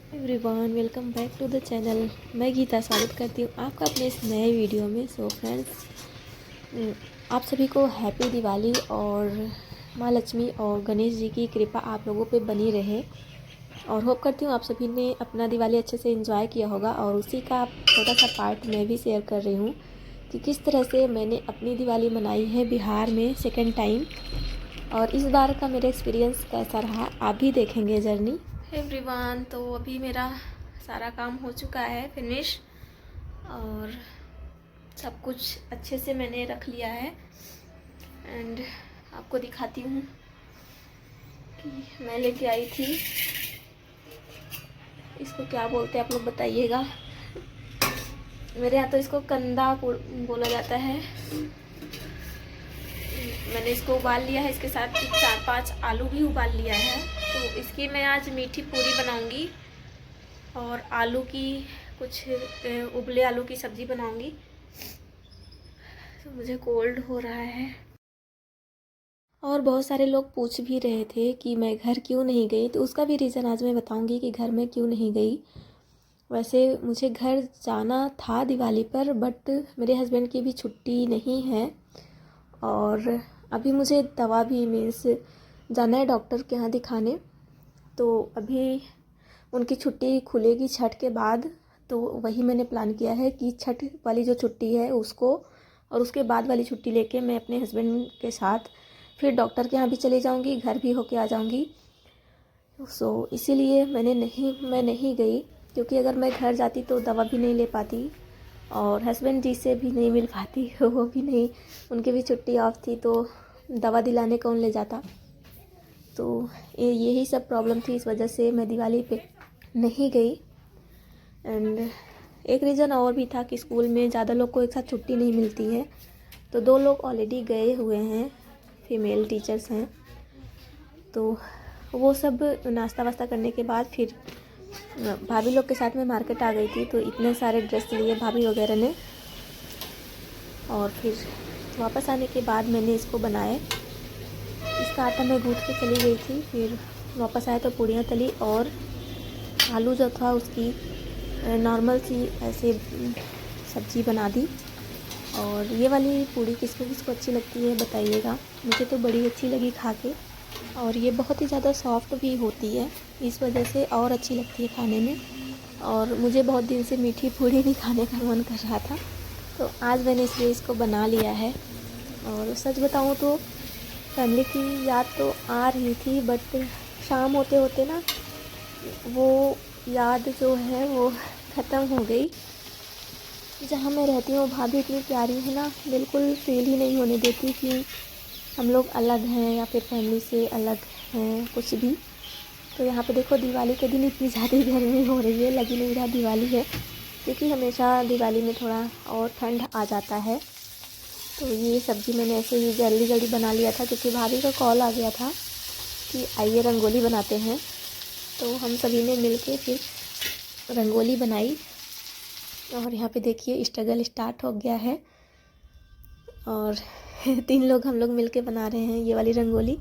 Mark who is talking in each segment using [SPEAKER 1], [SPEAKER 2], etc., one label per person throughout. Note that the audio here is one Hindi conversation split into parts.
[SPEAKER 1] Everyone, welcome back to the channel. मैं गीता स्वागत करती हूँ आपका अपने इस नए वीडियो में। सो फ्रेंड्स, आप सभी को हैप्पी दिवाली और माँ लक्ष्मी और गणेश जी की कृपा आप लोगों पे बनी रहे। और होप करती हूँ आप सभी ने अपना दिवाली अच्छे से एंजॉय किया होगा, और उसी का छोटा सा पार्ट मैं भी शेयर कर रही हूँ कि किस तरह से मैंने अपनी दिवाली मनाई है बिहार में सेकेंड टाइम, और इस बार का मेरा एक्सपीरियंस कैसा रहा आप भी देखेंगे जर्नी। एवरीवन, तो अभी मेरा सारा काम हो चुका है फिनिश, और सब कुछ अच्छे से मैंने रख लिया है। एंड आपको दिखाती हूँ कि मैं लेके आई थी, इसको क्या बोलते हैं आप लोग बताइएगा। मेरे यहाँ तो इसको कंदा बोला जाता है। मैंने इसको उबाल लिया है, इसके साथ 4-5 आलू भी उबाल लिया है। तो इसकी मैं आज मीठी पूरी बनाऊंगी और आलू की कुछ उबले आलू की सब्ज़ी बनाऊंगी। तो मुझे कोल्ड हो रहा है। और बहुत सारे लोग पूछ भी रहे थे कि मैं घर क्यों नहीं गई, तो उसका भी रीज़न आज मैं बताऊंगी कि घर में क्यों नहीं गई। वैसे मुझे घर जाना था दिवाली पर, बट मेरे हस्बैंड की भी छुट्टी नहीं है, और अभी मुझे दवा भी मीन्स जाना है डॉक्टर के यहाँ दिखाने। तो अभी उनकी छुट्टी खुलेगी छठ के बाद, तो वही मैंने प्लान किया है कि छठ वाली जो छुट्टी है उसको और उसके बाद वाली छुट्टी लेके मैं अपने हस्बैंड के साथ फिर डॉक्टर के यहाँ भी चली जाऊँगी, घर भी होके आ जाऊँगी। सो इसीलिए मैं नहीं गई, क्योंकि अगर मैं घर जाती तो दवा भी नहीं ले पाती और हस्बैंड जी से भी नहीं मिल पाती वो भी नहीं, उनकी भी छुट्टी ऑफ थी, तो दवा दिलाने कौन ले जाता। तो यही सब प्रॉब्लम थी, इस वजह से मैं दिवाली पे नहीं गई। एंड एक रीज़न और भी था कि स्कूल में ज़्यादा लोग को एक साथ छुट्टी नहीं मिलती है, तो 2 लोग ऑलरेडी गए हुए हैं, फीमेल टीचर्स हैं। तो वो सब नाश्ता वास्ता करने के बाद फिर भाभी लोग के साथ में मार्केट आ गई थी, तो इतने सारे ड्रेस लिए भाभी वगैरह ने, और फिर वापस आने के बाद मैंने इसको बनाए। इसका आटा मैं गूँथ के चली गई थी, फिर वापस आए तो पूड़ियाँ तली और आलू जो था उसकी नॉर्मल सी ऐसे सब्ज़ी बना दी। और ये वाली पूड़ी किसको किसको अच्छी लगती है बताइएगा, मुझे तो बड़ी अच्छी लगी खा के, और ये बहुत ही ज़्यादा सॉफ्ट भी होती है, इस वजह से और अच्छी लगती है खाने में। और मुझे बहुत दिन से मीठी पूड़ी भी खाने का मन कर रहा था, तो आज मैंने इसलिए इसको बना लिया है। और सच बताऊँ तो फैमिली की याद तो आ रही थी, बट शाम होते होते ना वो याद जो है वो ख़त्म हो गई। जहाँ मैं रहती हूँ भाभी इतनी प्यारी है ना, बिल्कुल फील ही नहीं होने देती कि हम लोग अलग हैं या फिर फैमिली से अलग हैं कुछ भी। तो यहाँ पे देखो दिवाली के दिन इतनी ज़्यादा गर्मी हो रही है, लगी नहीं रहा दिवाली है, क्योंकि हमेशा दिवाली में थोड़ा और ठंड आ जाता है। तो ये सब्ज़ी मैंने ऐसे ही जल्दी जल्दी बना लिया था, क्योंकि भाभी का कॉल आ गया था कि आइए रंगोली बनाते हैं। तो हम सभी ने मिल के फिर रंगोली बनाई, और यहाँ पे देखिए स्ट्रगल स्टार्ट हो गया है। और 3 लोग हम लोग मिल के बना रहे हैं ये वाली रंगोली,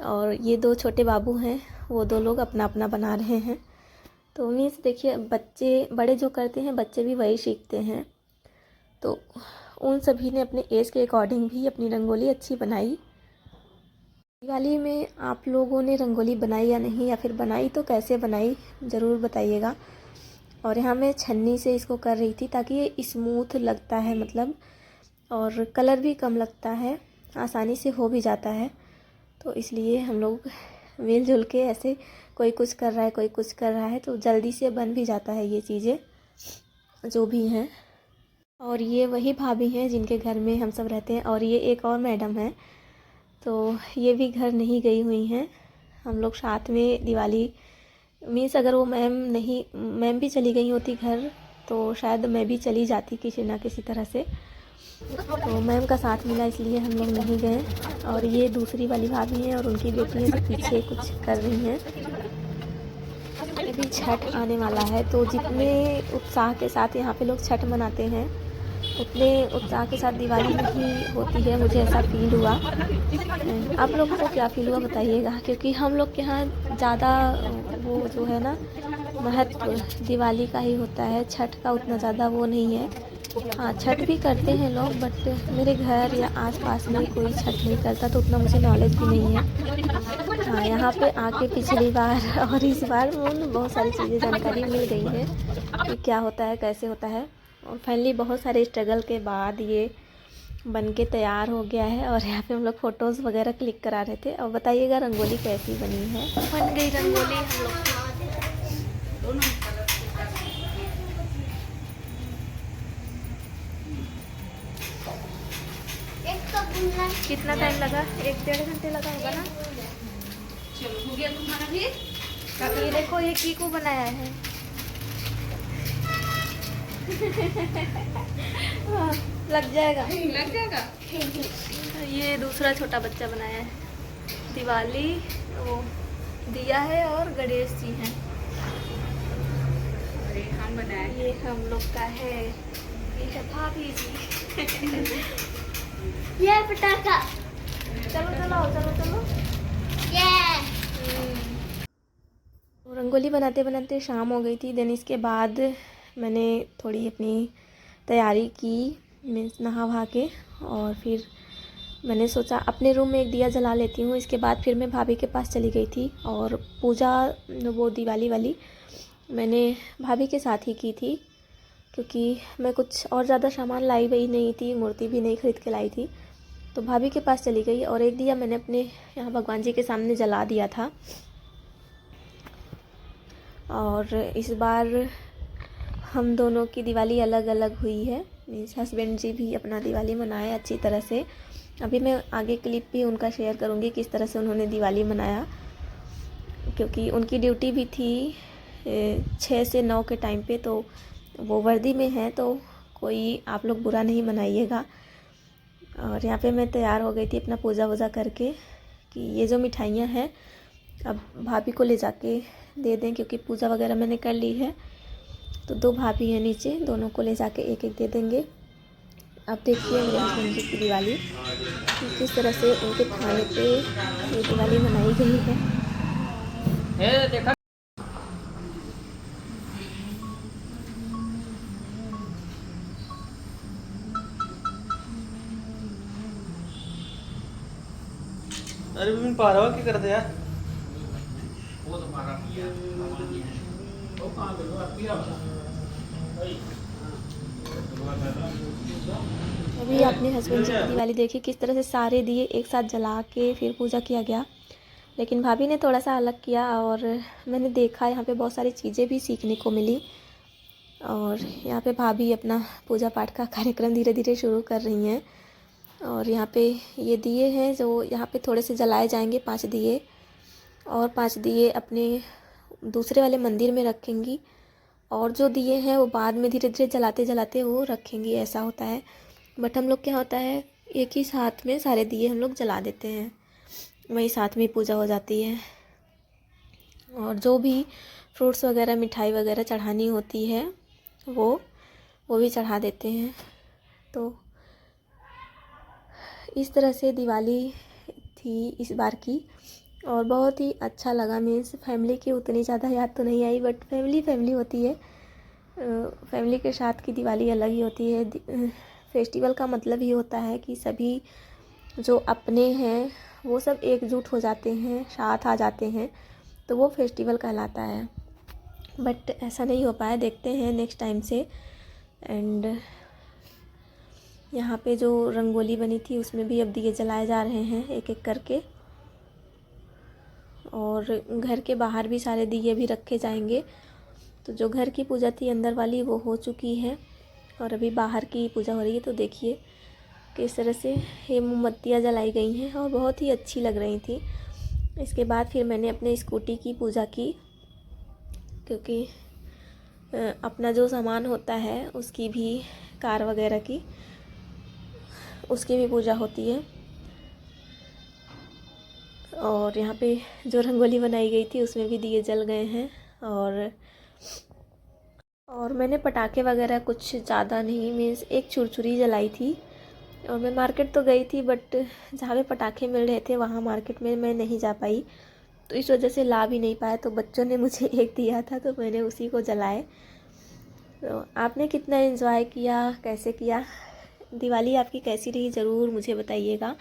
[SPEAKER 1] और ये 2 छोटे बाबू हैं, वो 2 लोग अपना अपना बना रहे हैं। तो मीन्स देखिए बच्चे बड़े जो करते हैं बच्चे भी वही सीखते हैं। तो उन सभी ने अपने एज के अकॉर्डिंग भी अपनी रंगोली अच्छी बनाई। दिवाली में आप लोगों ने रंगोली बनाई या नहीं, या फिर बनाई तो कैसे बनाई ज़रूर बताइएगा। और यहाँ मैं छन्नी से इसको कर रही थी ताकि ये स्मूथ लगता है, मतलब और कलर भी कम लगता है, आसानी से हो भी जाता है। तो इसलिए हम लोग मिलजुल के ऐसे कोई कुछ कर रहा है कोई कुछ कर रहा है, तो जल्दी से बन भी जाता है ये चीज़ें जो भी हैं। और ये वही भाभी हैं जिनके घर में हम सब रहते हैं, और ये एक और मैडम है, तो ये भी घर नहीं गई हुई हैं। हम लोग साथ में दिवाली मीन्स अगर वो मैम भी चली गई होती घर, तो शायद मैं भी चली जाती किसी ना किसी तरह से। तो मैम का साथ मिला इसलिए हम लोग नहीं गए। और ये दूसरी वाली भाभी हैं और उनकी बेटी है, पीछे कुछ कर रही हैं। अभी छठ आने वाला है, तो जितने उत्साह के साथ यहाँ पे लोग छठ मनाते हैं उतने उत्साह के साथ दिवाली नहीं होती है, मुझे ऐसा फील हुआ। आप लोगों को क्या फील हुआ बताइएगा, क्योंकि हम लोग के यहाँ ज़्यादा वो जो है ना महत्व दिवाली का ही होता है, छठ का उतना ज़्यादा वो नहीं है। हाँ, छठ भी करते हैं लोग, बट मेरे घर या आसपास में कोई छठ नहीं करता, तो उतना मुझे नॉलेज भी नहीं है। हाँ, यहाँ पे आके पिछली बार और इस बार मुझे बहुत सारी चीज़ें जानकारी मिल गई है कि क्या होता है, कैसे होता है। और फाइनली बहुत सारे स्ट्रगल के बाद ये बन के तैयार हो गया है। और यहाँ पे हम लोग फ़ोटोज़ वगैरह क्लिक करा रहे थे। और बताइएगा रंगोली कैसी बनी है। बन गई रंगोली हम लोग की। कितना टाइम लगा? 1-1.5 घंटे लगा होगा ना। चलो हो गया तुम्हारा भी। ये देखो, ये कीकू बनाया है। लग जाएगा, लग जाएगा। ये दूसरा छोटा बच्चा बनाया है। दिवाली वो दिया है और गणेश जी हैं। अरे हम बनाए, ये हम लोग का है। ये है भाभी जी। ये पटाखा। चलो चलो चलो चलो। रंगोली बनाते बनाते शाम हो गई थी। देन इसके बाद मैंने थोड़ी अपनी तैयारी की, मीन्स नहा वहा के, और फिर मैंने सोचा अपने रूम में एक दिया जला लेती हूँ। इसके बाद फिर मैं भाभी के पास चली गई थी और पूजा वो दिवाली वाली मैंने भाभी के साथ ही की थी, क्योंकि मैं कुछ और ज़्यादा सामान लाई हुई नहीं थी, मूर्ति भी नहीं खरीद के लाई थी। तो भाभी के पास चली गई और एक दिया मैंने अपने यहाँ भगवान जी के सामने जला दिया था। और इस बार हम दोनों की दिवाली अलग अलग हुई है। मीन्स हस्बैंड जी भी अपना दिवाली मनाए अच्छी तरह से। अभी मैं आगे क्लिप भी उनका शेयर करूँगी किस तरह से उन्होंने दिवाली मनाया, क्योंकि उनकी ड्यूटी भी थी 6 से 9 के टाइम पे, तो वो वर्दी में है, तो कोई आप लोग बुरा नहीं मनाइएगा। और यहाँ पे मैं तैयार हो गई थी अपना पूजा वूजा करके कि ये जो मिठाइयाँ हैं अब भाभी को ले जाके दे दें, क्योंकि पूजा वगैरह मैंने कर ली है। तो 2 भाभी हैं नीचे, दोनों को ले जाके एक एक दे देंगे। अब देखिए मेरे हस्बैंड जी की दिवाली किस तरह से उनके खाने पे ये दिवाली मनाई गई है। देखा
[SPEAKER 2] अरे मैं पा रहा हूँ क्या करते यार। वो तो मारा वो कहाँ
[SPEAKER 1] अभी आपने हस्बैंड जी की दिवाली देखी किस तरह से सारे दिए एक साथ जला के फिर पूजा किया गया। लेकिन भाभी ने थोड़ा सा अलग किया और मैंने देखा यहाँ पे बहुत सारी चीज़ें भी सीखने को मिली। और यहाँ पे भाभी अपना पूजा पाठ का कार्यक्रम धीरे धीरे शुरू कर रही हैं। और यहाँ पे ये दिए हैं जो यहाँ पे थोड़े से जलाए जाएंगे 5 दिए, और 5 दिए अपने दूसरे वाले मंदिर में रखेंगी, और जो दिए हैं वो बाद में धीरे धीरे जलाते जलाते वो रखेंगी, ऐसा होता है। बट हम लोग क्या होता है एक ही साथ में सारे दिए हम लोग जला देते हैं, वही साथ में पूजा हो जाती है। और जो भी फ्रूट्स वगैरह मिठाई वगैरह चढ़ानी होती है वो भी चढ़ा देते हैं। तो इस तरह से दिवाली थी इस बार की, और बहुत ही अच्छा लगा। मीन्स फैमिली की उतनी ज़्यादा याद तो नहीं आई, बट फैमिली होती है। फैमिली के साथ की दिवाली अलग ही होती है। फेस्टिवल का मतलब ही होता है कि सभी जो अपने हैं वो सब एकजुट हो जाते हैं, साथ आ जाते हैं, तो वो फेस्टिवल कहलाता है। बट ऐसा नहीं हो पाया, देखते हैं नेक्स्ट टाइम से। एंड यहाँ पे जो रंगोली बनी थी उसमें भी अब दिए जलाए जा रहे हैं एक एक करके, और घर के बाहर भी सारे दिए भी रखे जाएंगे। तो जो घर की पूजा थी अंदर वाली वो हो चुकी है, और अभी बाहर की पूजा हो रही है। तो देखिए किस तरह से ये मोमबत्तियाँ जलाई गई हैं और बहुत ही अच्छी लग रही थी। इसके बाद फिर मैंने अपने स्कूटी की पूजा की, क्योंकि अपना जो सामान होता है उसकी भी, कार वगैरह की, उसकी भी पूजा होती है। और यहाँ पे जो रंगोली बनाई गई थी उसमें भी दिए जल गए हैं। और मैंने पटाखे वगैरह कुछ ज़्यादा नहीं, मीन्स एक छुरछुरी जलाई थी। और मैं मार्केट तो गई थी, बट जहाँ पे पटाखे मिल रहे थे वहाँ मार्केट में मैं नहीं जा पाई, तो इस वजह से ला भी नहीं पाए। तो बच्चों ने मुझे एक दिया था तो मैंने उसी को जलाए। तो आपने कितना एंजॉय किया, कैसे किया, दिवाली आपकी कैसी रही ज़रूर मुझे बताइएगा।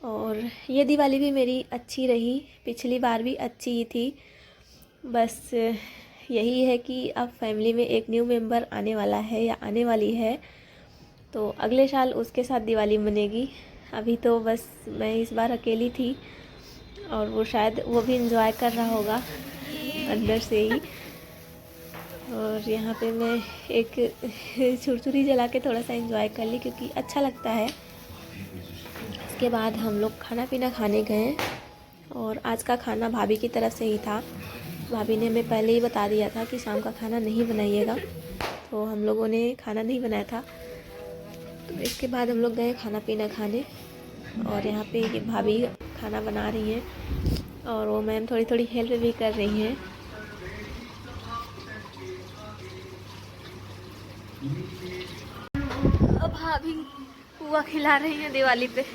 [SPEAKER 1] और ये दिवाली भी मेरी अच्छी रही, पिछली बार भी अच्छी ही थी। बस यही है कि अब फैमिली में एक न्यू मेंबर आने वाला है या आने वाली है, तो अगले साल उसके साथ दिवाली मनेगी। अभी तो बस मैं इस बार अकेली थी और वो शायद वो भी इंजॉय कर रहा होगा अंदर से ही। और यहाँ पे मैं एक छुरछुरी जला के थोड़ा सा इंजॉय कर ली क्योंकि अच्छा लगता है। इसके बाद हम लोग खाना पीना खाने गए और आज का खाना भाभी की तरफ से ही था। भाभी ने हमें पहले ही बता दिया था कि शाम का खाना नहीं बनाइएगा, तो हम लोगों ने खाना नहीं बनाया था। तो इसके बाद हम लोग गए खाना पीना खाने और यहाँ पे ये भाभी खाना बना रही हैं और वो मैम थोड़ी थोड़ी हेल्प भी कर रही हैं। अब भाभी पुआ खिला रही हैं दिवाली पे।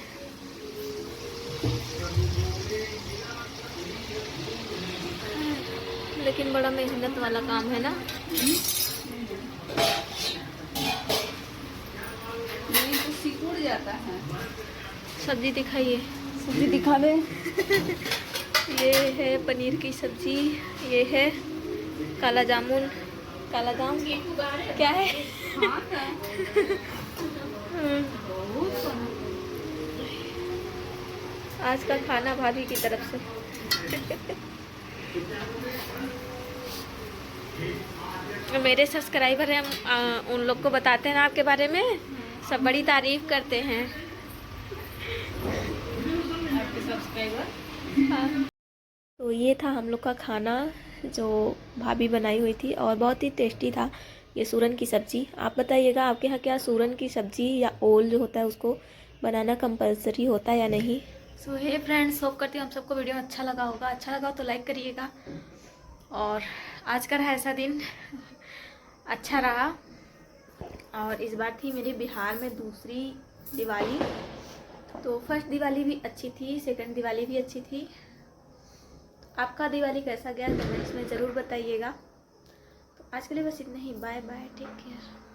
[SPEAKER 1] लेकिन बड़ा मेहनत वाला काम है ना।
[SPEAKER 3] नहीं तो सिकुड़ जाता है।
[SPEAKER 1] सब्जी दिखाइए,
[SPEAKER 3] सब्जी दिखा दे।
[SPEAKER 1] ये है पनीर की सब्जी, ये है काला जामुन। काला जाम क्या है? आज का खाना भाभी की तरफ से। मेरे सब्सक्राइबर हैं, हम उन लोग को बताते हैं ना आपके बारे में, सब बड़ी तारीफ करते हैं।
[SPEAKER 3] आपके सब्सक्राइबर।
[SPEAKER 1] हाँ। तो ये था हम लोग का खाना जो भाभी बनाई हुई थी और बहुत ही टेस्टी था। ये सूरन की सब्ज़ी। आप बताइएगा आपके यहाँ क्या सूरन की सब्ज़ी या ओल जो होता है उसको बनाना कंपलसरी होता है या नहीं। सो हे फ्रेंड्स, होप करती हूँ हम सबको वीडियो अच्छा लगा होगा। अच्छा लगा तो लाइक करिएगा। और आज का रहा ऐसा दिन अच्छा रहा। और इस बार थी मेरी बिहार में दूसरी दिवाली। तो फर्स्ट दिवाली भी अच्छी थी, सेकंड दिवाली भी अच्छी थी। आपका दिवाली कैसा गया कमेंट्स में ज़रूर बताइएगा। तो आज के लिए बस इतना ही। Bye bye, take care.